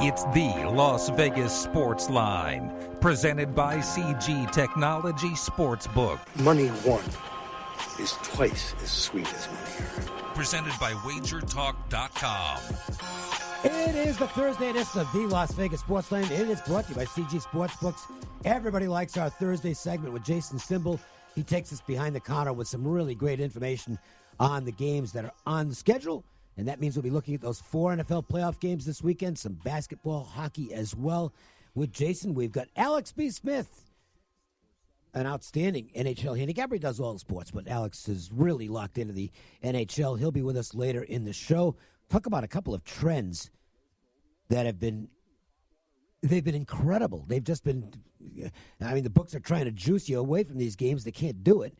It's the Las Vegas Sports Line, presented by CG Technology Sportsbook. Money won is twice as sweet as money earned. Presented by WagerTalk.com. It is the Thursday edition of the Las Vegas Sports Line. It is brought to you by CG Sportsbooks. Everybody likes our Thursday segment with Jason Simbal. He takes us behind the counter with some really great information on the games that are on the schedule. And that means we'll be looking at those 4 NFL playoff games this weekend, some basketball, hockey as well. With Jason, we've got Alex B. Smith, an outstanding NHL handicapper. He does all the sports, but Alex is really locked into the NHL. He'll be with us later in the show. Talk about a couple of trends that they've been incredible. They've just been, the books are trying to juice you away from these games. They can't do it.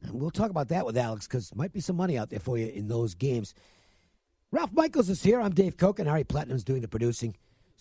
And we'll talk about that with Alex because might be some money out there for you in those games. Ralph Michaels is here. I'm Dave Cokin. Harry Platinum's doing the producing.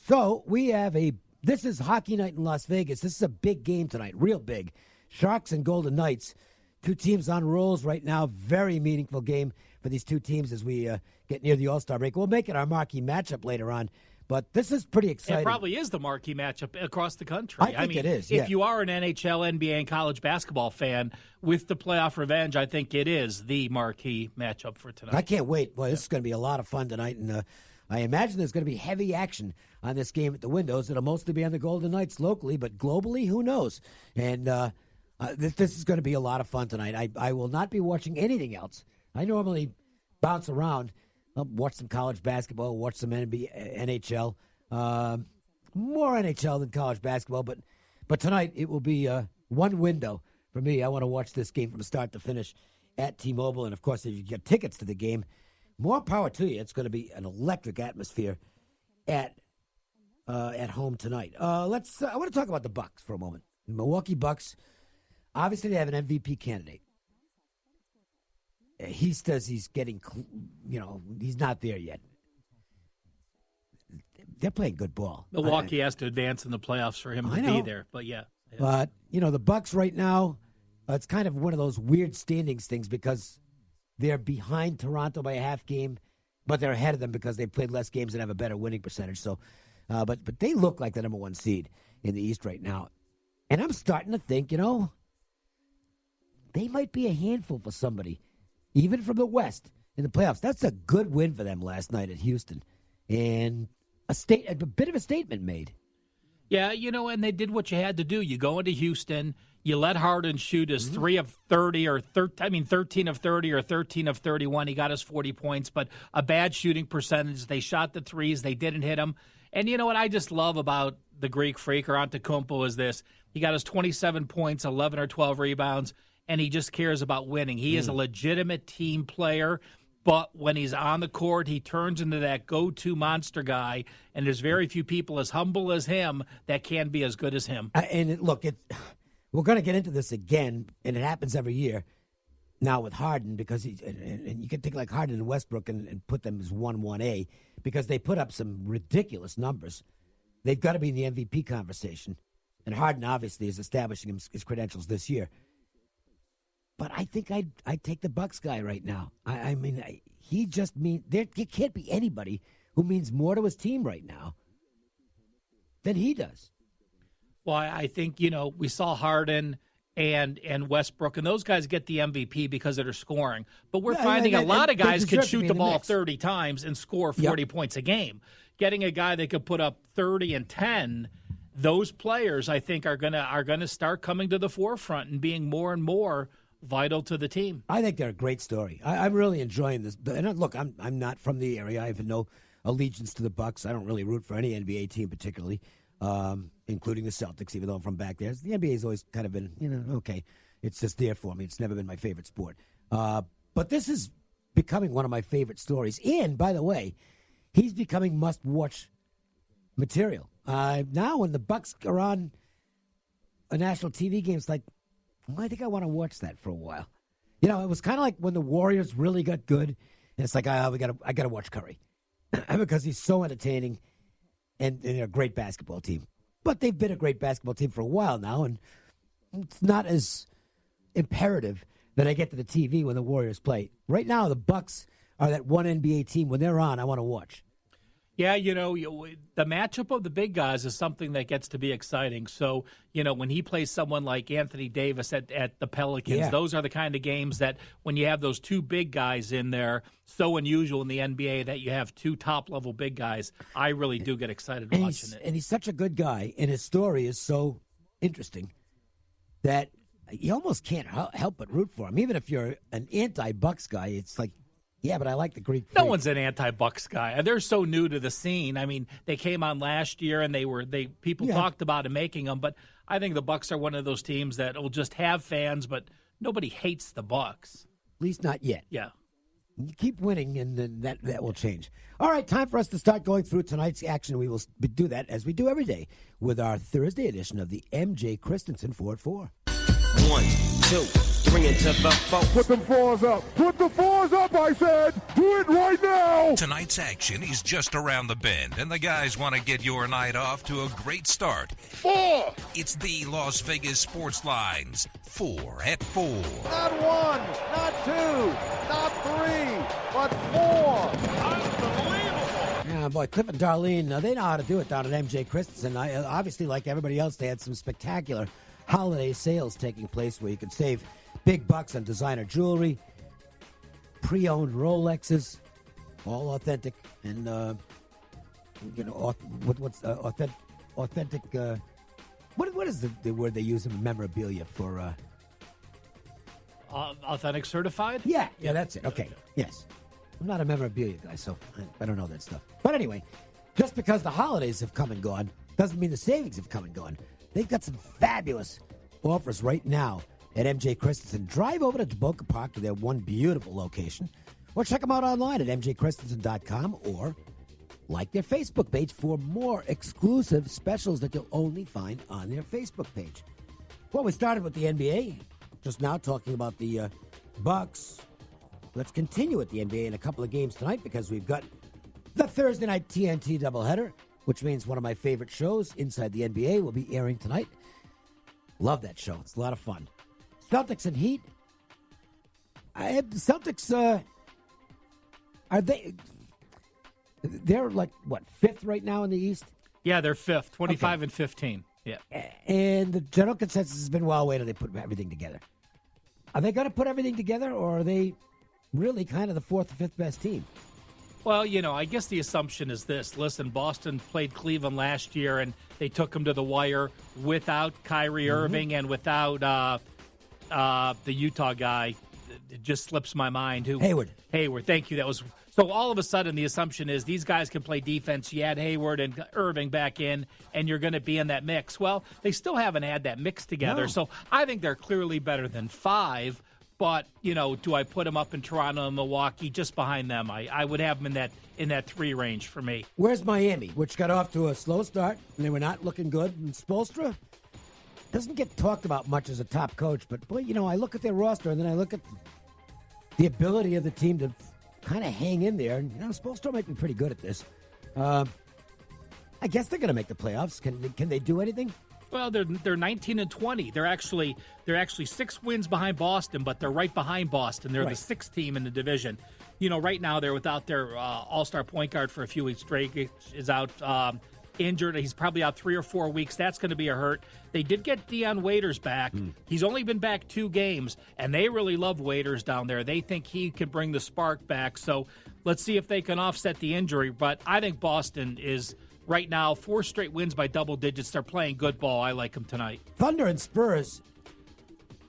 So we have this is Hockey Night in Las Vegas. This is a big game tonight, real big. Sharks and Golden Knights, two teams on rolls right now. Very meaningful game for these two teams as we get near the All-Star break. We'll make it our marquee matchup later on. But this is pretty exciting. It probably is the marquee matchup across the country. I think it is, yeah. If you are an NHL, NBA, and college basketball fan, with the playoff revenge, I think it is the marquee matchup for tonight. I can't wait. Boy, this is going to be a lot of fun tonight. And I imagine there's going to be heavy action on this game at the windows. It'll mostly be on the Golden Knights locally, but globally, who knows? And this is going to be a lot of fun tonight. I will not be watching anything else. I normally bounce around. I'll watch some college basketball, watch some NBA, NHL. More NHL than college basketball, but tonight it will be one window for me. I want to watch this game from start to finish at T-Mobile. And, of course, if you get tickets to the game, more power to you. It's going to be an electric atmosphere at home tonight. I want to talk about the Bucks for a moment. The Milwaukee Bucks, obviously they have an MVP candidate. He says he's getting, he's not there yet. They're playing good ball. Milwaukee has to advance in the playoffs for him to be there, but yeah. But, the Bucks right now, it's kind of one of those weird standings things because they're behind Toronto by a half game, but they're ahead of them because they played less games and have a better winning percentage. So, but they look like the number one seed in the East right now. And I'm starting to think, they might be a handful for somebody. Even from the West in the playoffs. That's a good win for them last night at Houston. And a bit of a statement made. Yeah, and they did what you had to do. You go into Houston, you let Harden shoot his 3 of 30 or 13 of 30 or 13 of 31. He got his 40 points, but a bad shooting percentage. They shot the threes. They didn't hit them. And you know what I just love about the Greek freak or Antetokounmpo is this. He got his 27 points, 11 or 12 rebounds, and he just cares about winning. He is a legitimate team player, but when he's on the court, he turns into that go-to monster guy, and there's very few people as humble as him that can be as good as him. We're going to get into this again, and it happens every year now with Harden, because and you can think like Harden and Westbrook and put them as 1-1A, because they put up some ridiculous numbers. They've got to be in the MVP conversation, and Harden obviously is establishing his credentials this year. But I think I'd take the Bucks guy right now. He just means there can't be anybody who means more to his team right now than he does. Well, I think, we saw Harden and Westbrook, and those guys get the MVP because of their scoring. But we're finding a lot of guys could shoot the ball 30 times and score 40 points a game. Getting a guy that could put up 30 and 10, those players, I think, are gonna start coming to the forefront and being more and more vital to the team. I think they're a great story. I'm really enjoying this. And look, I'm not from the area. I have no allegiance to the Bucks. I don't really root for any NBA team particularly, including the Celtics, even though I'm from back there. The NBA's always kind of been, okay, it's just there for me. It's never been my favorite sport. But this is becoming one of my favorite stories. And, by the way, he's becoming must-watch material. Now when the Bucks are on a national TV game, it's like, I think I want to watch that for a while. It was kind of like when the Warriors really got good, and it's like, I got to watch Curry because he's so entertaining and they're a great basketball team. But they've been a great basketball team for a while now, and it's not as imperative that I get to the TV when the Warriors play. Right now, the Bucks are that one NBA team. When they're on, I want to watch. Yeah, the matchup of the big guys is something that gets to be exciting. So, when he plays someone like Anthony Davis at the Pelicans, those are the kind of games that when you have those two big guys in there, so unusual in the NBA that you have two top-level big guys, I really do get excited watching it. And he's such a good guy, and his story is so interesting that you almost can't help but root for him. Even if you're an anti-Bucks guy, it's like, yeah, but I like the Greek freak. No one's an anti-Bucks guy. They're so new to the scene. I mean, they came on last year, and people talked about making them. But I think the Bucks are one of those teams that will just have fans, but nobody hates the Bucks. At least not yet. Yeah. You keep winning, and then that will change. All right, time for us to start going through tonight's action. We will do that as we do every day with our Thursday edition of the M.J. Christensen 4-4. 1, 2, 3 into the 4. Put them fours up. Put the fours up, I said. Do it right now. Tonight's action is just around the bend, and the guys want to get your night off to a great start. 4. It's the Las Vegas Sportsline's 4 at 4. Not 1, not 2, not 3, but 4. Unbelievable. Yeah, boy, Cliff and Darlene, they know how to do it down at M.J. Christensen. Obviously, like everybody else, they had some spectacular holiday sales taking place where you can save big bucks on designer jewelry, pre-owned Rolexes, all authentic, and what's authentic? What is the word they use in memorabilia for? Authentic certified? Yeah, that's it. Okay, yes. I'm not a memorabilia guy, so I don't know that stuff. But anyway, just because the holidays have come and gone doesn't mean the savings have come and gone. They've got some fabulous offers right now at M.J. Christensen. Drive over to Boca Park to their one beautiful location, or check them out online at mjchristensen.com, or like their Facebook page for more exclusive specials that you'll only find on their Facebook page. Well, we started with the NBA, just now talking about the Bucks. Let's continue with the NBA in a couple of games tonight because we've got the Thursday night TNT doubleheader, which means one of my favorite shows, Inside the NBA, will be airing tonight. Love that show. It's a lot of fun. Celtics and Heat. Celtics, are they... They're like, what, fifth right now in the East? Yeah, they're fifth, 25 and 15. Yeah. And the general consensus has been, well, wait till they put everything together. Are they going to put everything together, or are they really kind of the fourth or fifth best team? Well, I guess the assumption is this. Listen, Boston played Cleveland last year, and they took them to the wire without Kyrie Irving and without the Utah guy. It just slips my mind. Hayward, thank you. That was so. All of a sudden, the assumption is these guys can play defense. You add Hayward and Irving back in, and you're going to be in that mix. Well, they still haven't had that mix together. No. So I think they're clearly better than 5. But, do I put them up in Toronto and Milwaukee just behind them? I would have them in that 3 range for me. Where's Miami, which got off to a slow start, and they were not looking good? And Spoelstra doesn't get talked about much as a top coach, but, boy, I look at their roster, and then I look at the ability of the team to kind of hang in there. And, Spoelstra might be pretty good at this. I guess they're going to make the playoffs. Can they do anything? Well, they're 19 and 20. They're actually 6 wins behind Boston, but they're right behind Boston. They're right. the 6th team in the division. Right now they're without their all-star point guard for a few weeks. Drake is out injured. He's probably out 3 or 4 weeks. That's going to be a hurt. They did get Deion Waiters back. He's only been back 2 games, and they really love Waiters down there. They think he can bring the spark back. So let's see if they can offset the injury. But I think Boston is right now 4 straight wins by double digits. They're playing good ball. I like them tonight. Thunder and Spurs.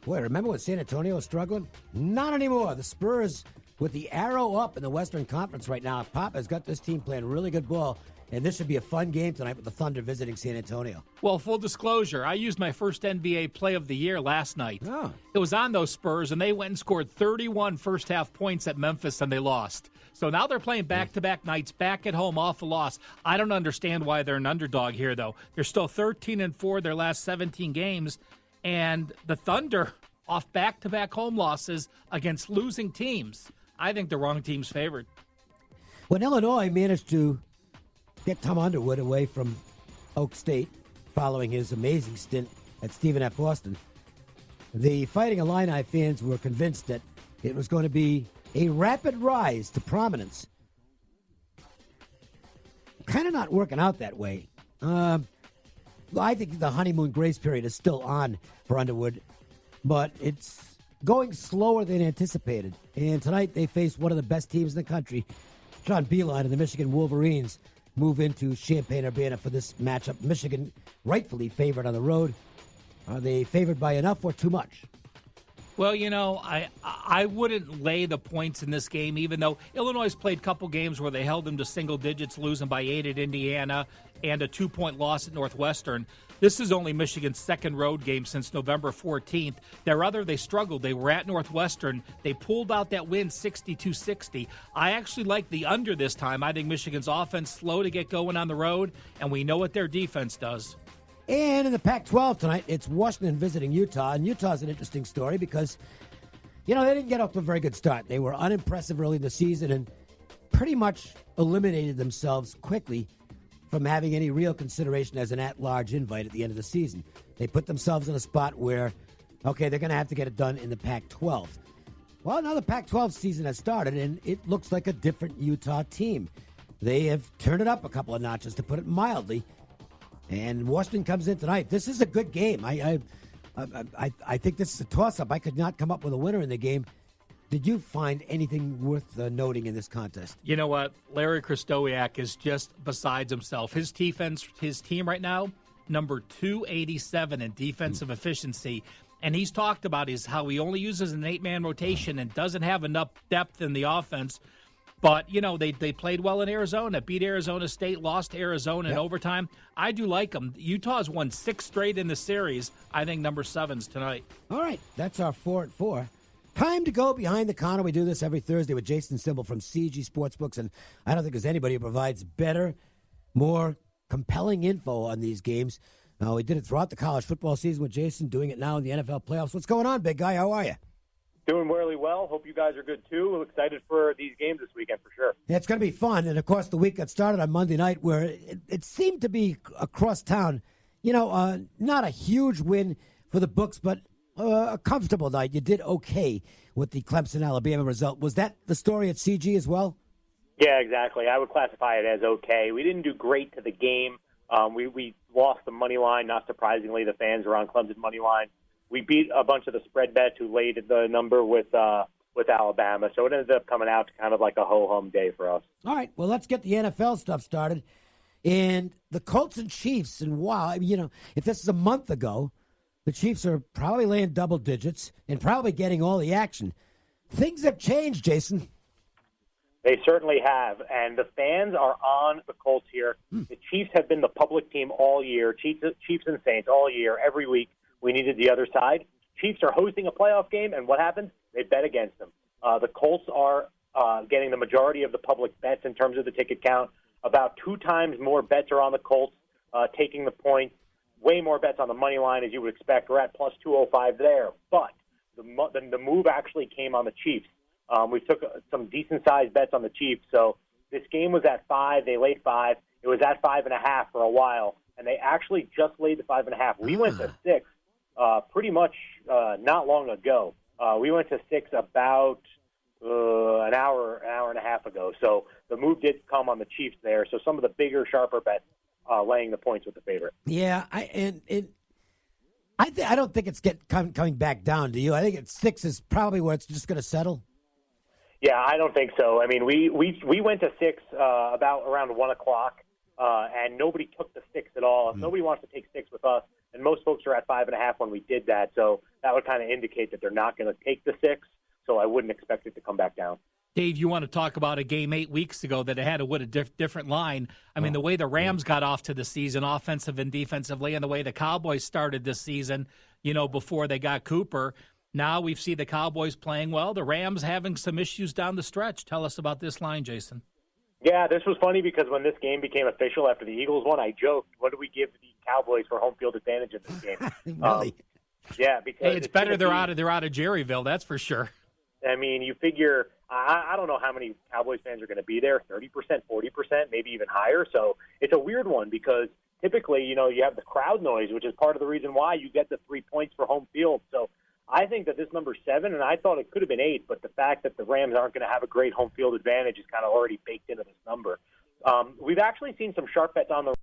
Boy, remember when San Antonio was struggling? Not anymore. The Spurs with the arrow up in the Western Conference right now. Pop has got this team playing really good ball, and this should be a fun game tonight with the Thunder visiting San Antonio. Well, full disclosure, I used my first NBA play of the year last night. Oh. It was on those Spurs, and they went and scored 31 first-half points at Memphis, and they lost. So now they're playing back-to-back nights, back at home, off a loss. I don't understand why they're an underdog here, though. They're still 13-4 their last 17 games, and the Thunder off back-to-back home losses against losing teams. I think the wrong team's favored. When Illinois managed to get Tom Underwood away from Oak State following his amazing stint at Stephen F. Austin, the Fighting Illini fans were convinced that it was going to be a rapid rise to prominence kind of not working out that way. I think the honeymoon grace period is still on for Underwood, but it's going slower than anticipated. And tonight they face one of the best teams in the country. John Beilein and the Michigan Wolverines move into Champaign-Urbana for this matchup. Michigan rightfully favored on the road. Are they favored by enough or too much? Well, I wouldn't lay the points in this game, even though Illinois has played a couple games where they held them to single digits, losing by 8 at Indiana and a 2-point loss at Northwestern. This is only Michigan's second road game since November 14th. They struggled. They were at Northwestern. They pulled out that win 62-60. I actually like the under this time. I think Michigan's offense slow to get going on the road, and we know what their defense does. And in the Pac-12 tonight, it's Washington visiting Utah. And Utah's an interesting story because, they didn't get off to a very good start. They were unimpressive early in the season and pretty much eliminated themselves quickly from having any real consideration as an at-large invite at the end of the season. They put themselves in a spot where, they're going to have to get it done in the Pac-12. Well, now the Pac-12 season has started, and it looks like a different Utah team. They have turned it up a couple of notches, to put it mildly. And Washington comes in tonight. This is a good game. I think this is a toss-up. I could not come up with a winner in the game. Did you find anything worth noting in this contest? You know what? Larry Krystowiak is just besides himself. His team right now, number 287 in defensive efficiency. And he's talked about how he only uses an 8-man rotation and doesn't have enough depth in the offense. But, they played well in Arizona, beat Arizona State, lost to Arizona in overtime. I do like them. Utah's won 6 straight in the series. I think number 7's tonight. All right, that's our 4 at 4. Time to go behind the counter. We do this every Thursday with Jason Simbal from CG Sportsbooks, and I don't think there's anybody who provides better, more compelling info on these games. We did it throughout the college football season with Jason, doing it now in the NFL playoffs. What's going on, big guy? How are you? Doing really well. Hope you guys are good, too. We're excited for these games this weekend, for sure. Yeah, it's going to be fun. And, of course, the week got started on Monday night where it seemed to be across town, not a huge win for the books, but a comfortable night. You did okay with the Clemson-Alabama result. Was that the story at CG as well? Yeah, exactly. I would classify it as okay. We didn't do great to the game. We lost the money line. Not surprisingly, the fans were on Clemson money line. We beat a bunch of the spread bets who laid the number with Alabama, so it ended up coming out to kind of like a ho-hum day for us. All right, well, let's get the NFL stuff started. And the Colts and Chiefs, and wow, if this is a month ago, the Chiefs are probably laying double digits and probably getting all the action. Things have changed, Jason. They certainly have, and the fans are on the Colts here. The Chiefs have been the public team all year, Chiefs and Saints all year, every week. We needed the other side. Chiefs are hosting a playoff game, and what happens? They bet against them. The Colts are getting the majority of the public bets in terms of the ticket count. About 2 times more bets are on the Colts taking the points. Way more bets on the money line, as you would expect. We're at plus 205 there. But the move actually came on the Chiefs. We took some decent-sized bets on the Chiefs. So this game was at 5. They laid 5. It was at 5.5 for a while, and they actually just laid the 5.5. We went to 6. Pretty much not long ago. We went to 6 about an hour and a half ago. So the move did come on the Chiefs there. So some of the bigger, sharper bets laying the points with the favorite. Yeah, I don't think it's coming back down. Do you? I think it's 6 is probably where it's just going to settle. Yeah, I don't think so. I mean, we went to 6 about around 1 o'clock, and nobody took the 6 at all. Nobody wants to take 6 with us. And most folks are at 5.5 when we did that, so that would kind of indicate that they're not going to take the 6. So I wouldn't expect it to come back down. Dave, you want to talk about a game 8 weeks ago that it had a different line? I mean, the way the Rams got off to the season, offensive and defensively, and the way the Cowboys started this season, before they got Cooper. Now we've seen the Cowboys playing well. The Rams having some issues down the stretch. Tell us about this line, Jason. Yeah, this was funny because when this game became official after the Eagles won, I joked, what do we give the Cowboys for home field advantage in this game? Really? Yeah, because it's better they're out of Jerryville, that's for sure. I mean, you figure I don't know how many Cowboys fans are going to be there, 30%, 40%, maybe even higher. So it's a weird one because typically, you have the crowd noise, which is part of the reason why you get the 3 points for home field. So I think that this number's 7, and I thought it could have been 8, but the fact that the Rams aren't going to have a great home field advantage is kind of already baked into this number. We've actually seen some sharp bets on the